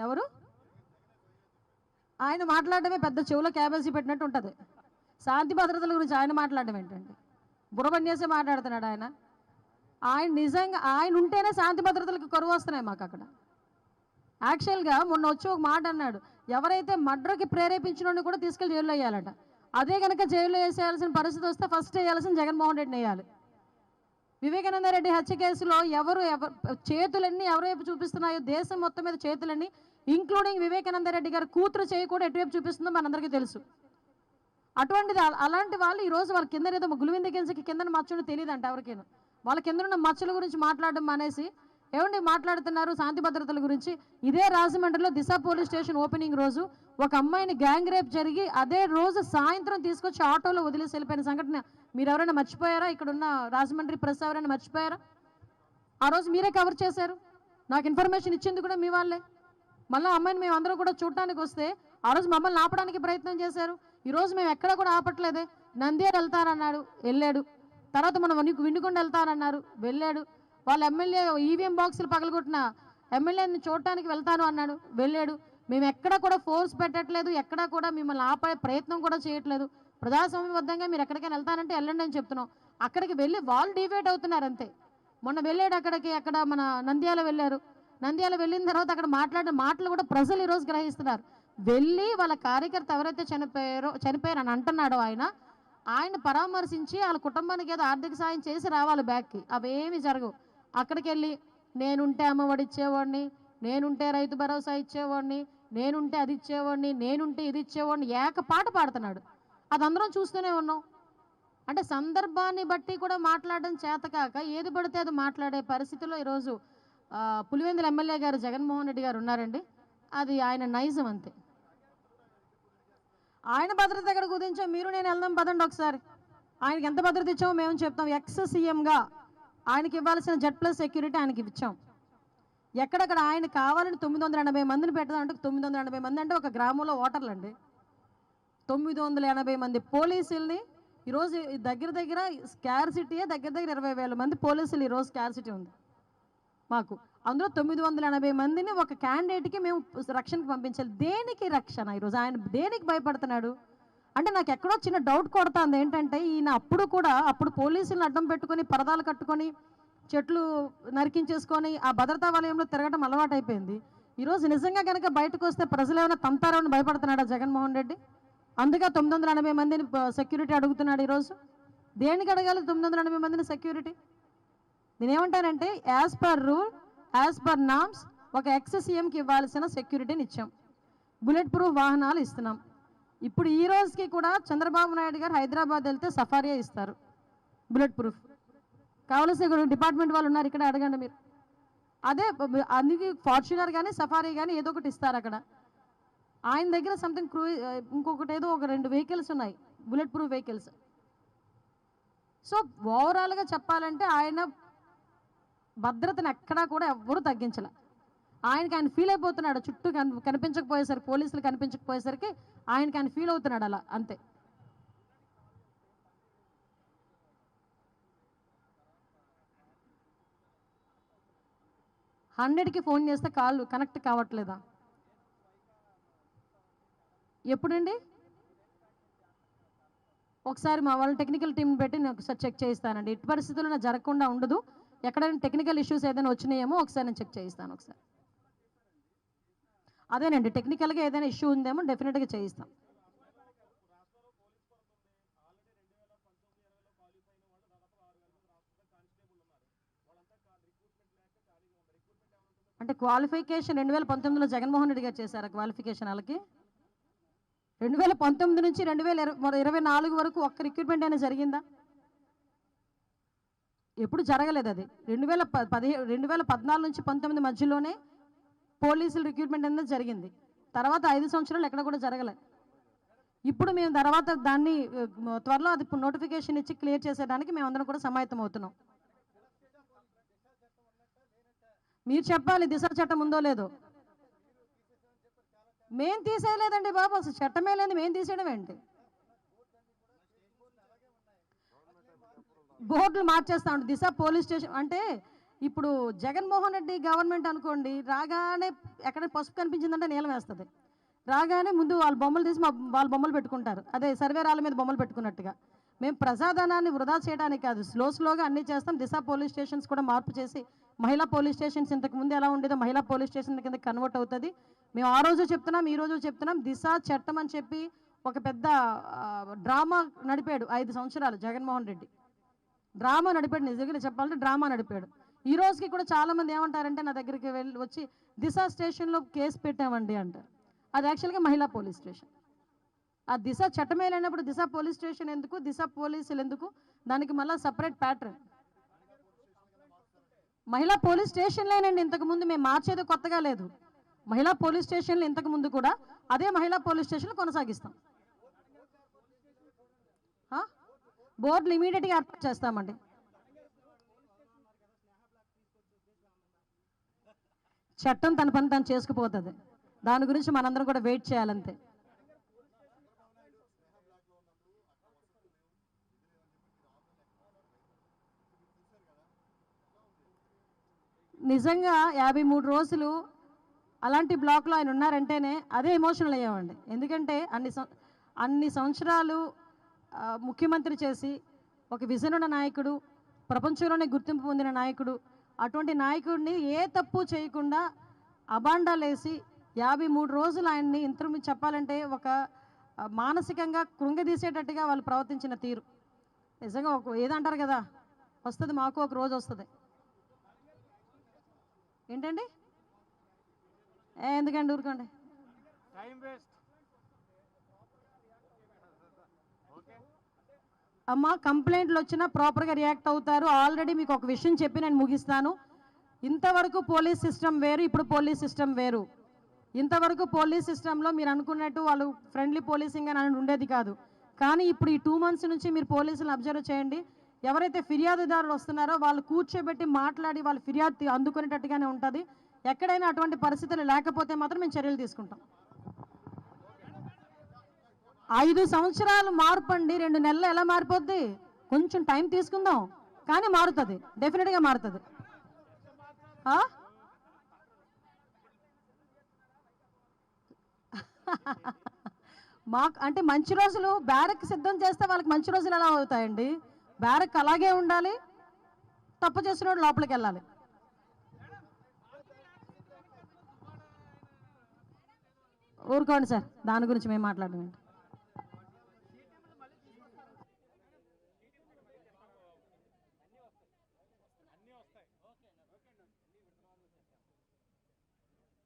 ఎవరు? ఆయన మాట్లాడడమే పెద్ద చెవులో క్యాబేజీ పెట్టినట్టు ఉంటుంది. శాంతి భద్రతల గురించి ఆయన మాట్లాడడం ఏంటండి? బుర్రబన్నేసే మాట్లాడుతున్నాడు ఆయన. ఆయన నిజంగా ఆయన ఉంటేనే శాంతి భద్రతలకు కరువు వస్తున్నాయి మాకు అక్కడ. యాక్చువల్గా మొన్న వచ్చి ఒక మాట అన్నాడు, ఎవరైతే మర్డర్కి ప్రేరేపించినోడిని కూడా తీసుకెళ్ళి జైల్లో వేయాలట. అదే కనుక జైల్లో వేసేయాల్సిన పరిస్థితి వస్తే ఫస్ట్ వేయాల్సిన జగన్మోహన్ రెడ్డిని వేయాలి. వివేకానంద రెడ్డి హత్య కేసులో చేతులన్నీ ఎవరైపు చూపిస్తున్నాయో, దేశం మొత్తం మీద చేతులన్నీ, ఇంక్లూడింగ్ వివేకానంద రెడ్డి గారి కూతురు చేయి కూడా ఎటువైపు చూపిస్తుందో మనందరికీ తెలుసు. అటువంటిది అలాంటి వాళ్ళు ఈరోజు వాళ్ళ కింద ఏదో గులివింద కిందకి కింద మచ్చని తెలియదంట ఎవరికైనా. వాళ్ళ కింద ఉన్న మచ్చల గురించి మాట్లాడడం మానేసి ఏమండి మాట్లాడుతున్నారు శాంతి భద్రతల గురించి. ఇదే రాజమండ్రిలో దిశ పోలీస్ స్టేషన్ ఓపెనింగ్ రోజు ఒక అమ్మాయిని గ్యాంగ్ రేప్ జరిగి అదే రోజు సాయంత్రం తీసుకొచ్చి ఆటోలో వదిలేసి వెళ్ళిపోయిన సంఘటన మీరు ఎవరైనా మర్చిపోయారా? ఇక్కడ ఉన్న రాజమండ్రి ప్రెస్ ఎవరైనా మర్చిపోయారా? ఆ రోజు మీరే కవర్ చేశారు. నాకు ఇన్ఫర్మేషన్ ఇచ్చింది కూడా మీ వాళ్ళే. మళ్ళీ అమ్మాయిని మేము అందరూ కూడా చూడటానికి వస్తే ఆ రోజు మమ్మల్ని ఆపడానికి ప్రయత్నం చేశారు. ఈరోజు మేము ఎక్కడ కూడా ఆపట్లేదే. నంద్యాల వెళ్తారన్నాడు, వెళ్ళాడు. తర్వాత మనం విండుకొండ వెళ్తారన్నారు, వెళ్ళాడు. వాళ్ళ ఎమ్మెల్యే ఈవీఎం బాక్సులు పగలగొట్టిన ఎమ్మెల్యేని చూడటానికి వెళ్తాను అన్నాడు, వెళ్ళాడు. మేము ఎక్కడ కూడా ఫోర్స్ పెట్టట్లేదు, ఎక్కడా కూడా మిమ్మల్ని ఆపే ప్రయత్నం కూడా చేయట్లేదు. ప్రజాస్వామ్యబద్ధంగా మీరు ఎక్కడికైనా వెళ్తానంటే వెళ్ళండి అని చెప్తున్నాం. అక్కడికి వెళ్ళి వాళ్ళు డిబేట్ అవుతున్నారు అంతే. మొన్న వెళ్ళాడు అక్కడ మన నంద్యాల వెళ్ళారు. నంద్యాల వెళ్ళిన తర్వాత అక్కడ మాట్లాడిన మాటలు కూడా ప్రజలు ఈరోజు గ్రహిస్తున్నారు. వెళ్ళి వాళ్ళ కార్యకర్త ఎవరైతే చనిపోయారు అని అంటున్నాడో ఆయన పరామర్శించి వాళ్ళ కుటుంబానికి ఏదో ఆర్థిక సాయం చేసి రావాలి బ్యాక్కి. అవేమి జరగవు. అక్కడికి వెళ్ళి నేనుంటే అమ్మఒడి ఇచ్చేవాడిని, నేనుంటే రైతు భరోసా ఇచ్చేవాడిని, నేనుంటే అది ఇచ్చేవాడిని, నేనుంటే ఇది ఇచ్చేవాడిని ఏకపాట పాడుతున్నాడు. అది అందరం చూస్తూనే ఉన్నాం. అంటే సందర్భాన్ని బట్టి కూడా మాట్లాడడం చేతకాక ఏది పడితే అది మాట్లాడే పరిస్థితిలో ఈరోజు పులివెందుల ఎమ్మెల్యే గారు జగన్మోహన్ రెడ్డి గారు ఉన్నారండి. అది ఆయన నైజం అంతే. ఆయన భద్రత ఎక్కడ కుదించాం? మీరు నేను వెళ్దాం పదండి ఒకసారి. ఆయనకి ఎంత భద్రత ఇచ్చామో మేము చెప్తాం. ఎక్స్ సీఎంగా ఆయనకి ఇవ్వాల్సిన Z+ సెక్యూరిటీ ఆయనకి ఇచ్చాం. ఎక్కడక్కడ ఆయన కావాలని 980 మందిని పెట్టదామంటే 980 మంది అంటే ఒక గ్రామంలో ఓటర్లు అండి. 980 మంది పోలీసుల్ని ఈరోజు దగ్గర స్కార్సిటీయే దగ్గర 20,000 మంది పోలీసులు ఈరోజు స్కార్సిటీ ఉంది మాకు. అందులో 980 మందిని ఒక క్యాండిడేట్కి మేము రక్షణకు పంపించాలి. దేనికి రక్షణ? ఈరోజు ఆయన దేనికి భయపడుతున్నాడు అంటే నాకు ఎక్కడో చిన్న డౌట్ కొడుతుంది. ఏంటంటే ఈయన అప్పుడు పోలీసులను అడ్డం పెట్టుకొని పరదాలు కట్టుకొని చెట్లు నరికించేసుకొని ఆ భద్రతా వలయంలో తిరగడం అలవాటు అయిపోయింది. ఈరోజు నిజంగా కనుక బయటకు వస్తే ప్రజలు ఏమైనా తంతారని భయపడుతున్నాడా జగన్మోహన్ రెడ్డి? అందుకే 980 మందిని సెక్యూరిటీ అడుగుతున్నాడు. ఈరోజు దేనికి అడగాలి 980 మందిని సెక్యూరిటీ? నేనేమంటానంటే as per rule, as per norms ఒక ఎక్స్ సీఎంకి ఇవ్వాల్సిన సెక్యూరిటీని ఇచ్చాం. బుల్లెట్ ప్రూఫ్ వాహనాలు ఇస్తున్నాం. ఇప్పుడు ఈ రోజుకి కూడా చంద్రబాబు నాయుడు గారు హైదరాబాద్ వెళ్తే సఫారీయే ఇస్తారు బుల్లెట్ ప్రూఫ్. కావాల్సిన డిపార్ట్మెంట్ వాళ్ళు ఉన్నారు ఇక్కడ, అడగండి మీరు. అదే అందుకే ఫార్చునర్ కానీ సఫారీ కానీ ఏదో ఒకటి ఇస్తారు అక్కడ. ఆయన దగ్గర సంథింగ్ ఇంకొకటి ఏదో ఒక 2 వెహికల్స్ ఉన్నాయి బుల్లెట్ ప్రూఫ్ వెహికల్స్. సో ఓవరాల్గా చెప్పాలంటే ఆయన భద్రతను ఎక్కడా కూడా ఎవ్వరూ తగ్గించలే. ఆయన ఫీల్ అయిపోతున్నాడు. చుట్టూ కనిపించకపోయేసరికి, పోలీసులు కనిపించకపోయేసరికి ఆయన ఫీల్ అవుతున్నాడు అలా అంతే. హండ్రెడ్కి ఫోన్ చేస్తే కాల్ కనెక్ట్ కావట్లేదా? ఎప్పుడండి? ఒకసారి మా వాళ్ళ టెక్నికల్ టీం పెట్టి నేను ఒకసారి చెక్ చేయిస్తానండి. ఎట్టి పరిస్థితుల్లో నా జరగకుండా ఉండదు. ఎక్కడైనా టెక్నికల్ ఇష్యూస్ ఏదైనా వచ్చినాయేమో ఒకసారి నేను చెక్ చేయిస్తాను. ఒకసారి అదేనండి, టెక్నికల్గా ఏదైనా ఇష్యూ ఉందేమో డెఫినెట్గా చేయిస్తాం. అంటే క్వాలిఫికేషన్ 2019లో జగన్మోహన్ రెడ్డి గారు చేశారా క్వాలిఫికేషన్? వాళ్ళకి 2019 నుంచి 2024 వరకు ఒక్క రిక్రూట్మెంట్ అయినా జరిగిందా? ఎప్పుడు జరగలేదు. అది 2014 నుంచి 19 మధ్యలోనే పోలీసులు రిక్రూట్మెంట్ అనేది జరిగింది. తర్వాత 5 సంవత్సరాలు ఎక్కడ కూడా జరగలేదు. ఇప్పుడు మేము తర్వాత దాన్ని త్వరలో అది నోటిఫికేషన్ ఇచ్చి క్లియర్ చేసేదానికి మేమందరం కూడా సమాయత్తం అవుతున్నాం. మీరు చెప్పాలి దిశ చట్టం ఉందో లేదో. మేం తీసేయలేదండి బాబు, అసలు చట్టమే లేదు, మేము తీసేయడం ఏంటి? బోర్డులు మార్చేస్తా ఉంటాం. దిశ పోలీస్ స్టేషన్ అంటే ఇప్పుడు జగన్మోహన్ రెడ్డి గవర్నమెంట్ అనుకోండి, రాగానే ఎక్కడ పసుపు కనిపించిందంటే నీలం వేస్తుంది. రాగానే ముందు వాళ్ళ బొమ్మలు తీసి వాళ్ళ బొమ్మలు పెట్టుకుంటారు. అదే సర్వేరాల మీద బొమ్మలు పెట్టుకున్నట్టుగా. మేము ప్రజాధనాన్ని వృధా చేయడానికి కాదు, స్లోగా అన్నీ చేస్తాం. దిశ పోలీస్ స్టేషన్స్ కూడా మార్పు చేసి మహిళా పోలీస్ స్టేషన్స్ ఇంతకు ముందు ఎలా ఉండేదో మహిళా పోలీస్ స్టేషన్ కింద కన్వర్ట్ అవుతుంది. మేము ఆ రోజు చెప్తున్నాం, ఈ రోజు చెప్తున్నాం. దిశ చట్టం అని చెప్పి ఒక పెద్ద డ్రామా నడిపాడు 5 సంవత్సరాలు జగన్మోహన్ రెడ్డి. డ్రామా నడిపాడు, నిజంగా చెప్పాలంటే డ్రామా నడిపాడు. ఈ రోజుకి కూడా చాలామంది ఏమంటారంటే నా దగ్గరికి వచ్చి దిశ స్టేషన్లో కేసు పెట్టామండి అంటారు. అది యాక్చువల్గా మహిళా పోలీస్ స్టేషన్. ఆ దిశ చట్టమే లేనప్పుడు దిశ పోలీస్ స్టేషన్ ఎందుకు, దిశ పోలీసులు ఎందుకు? దానికి మళ్ళీ సపరేట్ ప్యాటర్న్. మహిళా పోలీస్ స్టేషన్లేనండి, ఇంతకుముందు మేము మార్చేది కొత్తగా లేదు. మహిళా పోలీస్ స్టేషన్లు ఇంతకుముందు కూడా అదే మహిళా పోలీస్ స్టేషన్లు కొనసాగిస్తాం. బోర్డులు ఇమీడియట్గా ఏర్పాటు చేస్తామండి. చట్టం తన పని తను చేసుకుపోతుంది, దాని గురించి మనందరం కూడా వెయిట్ చేయాలంతే. నిజంగా 53 రోజులు అలాంటి బ్లాక్లో ఆయన ఉన్నారంటేనే అదే ఎమోషనల్ అయ్యామండి. ఎందుకంటే అన్ని సంవత్సరాలు ముఖ్యమంత్రి చేసి ఒక విజన్ ఉన్న నాయకుడు, ప్రపంచంలోనే గుర్తింపు పొందిన నాయకుడు, అటువంటి నాయకుడిని ఏ తప్పు చేయకుండా అబాండాలేసి 53 రోజులు ఆయన్ని ఇంతకు చెప్పాలంటే ఒక మానసికంగా కృంగదీసేటట్టుగా వాళ్ళు ప్రవర్తించిన తీరు నిజంగా ఏదంటారు కదా, వస్తుంది మాకు ఒక రోజు వస్తుంది. ఏంటండి ఎందుకండి ఊరుకోండి. అమ్మ కంప్లైంట్లు వచ్చినా ప్రాపర్గా రియాక్ట్ అవుతారు. ఆల్రెడీ మీకు ఒక విషయం చెప్పి నేను ముగిస్తాను. ఇంతవరకు పోలీస్ సిస్టమ్ వేరు, ఇప్పుడు పోలీస్ సిస్టమ్ వేరు. ఇంతవరకు పోలీస్ సిస్టంలో మీరు అనుకున్నట్టు వాళ్ళు ఫ్రెండ్లీ పోలీసింగ్ అని ఉండేది కాదు. కానీ ఇప్పుడు ఈ 2 months నుంచి మీరు పోలీసులను అబ్జర్వ్ చేయండి. ఎవరైతే ఫిర్యాదుదారులు వస్తున్నారో వాళ్ళు కూర్చోబెట్టి మాట్లాడి వాళ్ళ ఫిర్యాదు అందుకునేటట్టుగానే ఉంటుంది. ఎక్కడైనా అటువంటి పరిస్థితులు లేకపోతే మాత్రం మేము చర్యలు తీసుకుంటాం. 5 సంవత్సరాలు మార్పు అండి, 2 నెలలు ఎలా మారిపోద్ది? కొంచెం టైం తీసుకుందాం, కానీ మారుతుంది, డెఫినెట్గా మారుతుంది. మాకు అంటే మంచి రోజులు బ్యారక్ సిద్ధం చేస్తే వాళ్ళకి మంచి రోజులు ఎలా అవుతాయండి? బ్యారక్ అలాగే ఉండాలి, తప్పు చేసిన వాడు లోపలికి వెళ్ళాలి. ఊరుకోండి సార్, దాని గురించి మేము మాట్లాడడం ఏంటి?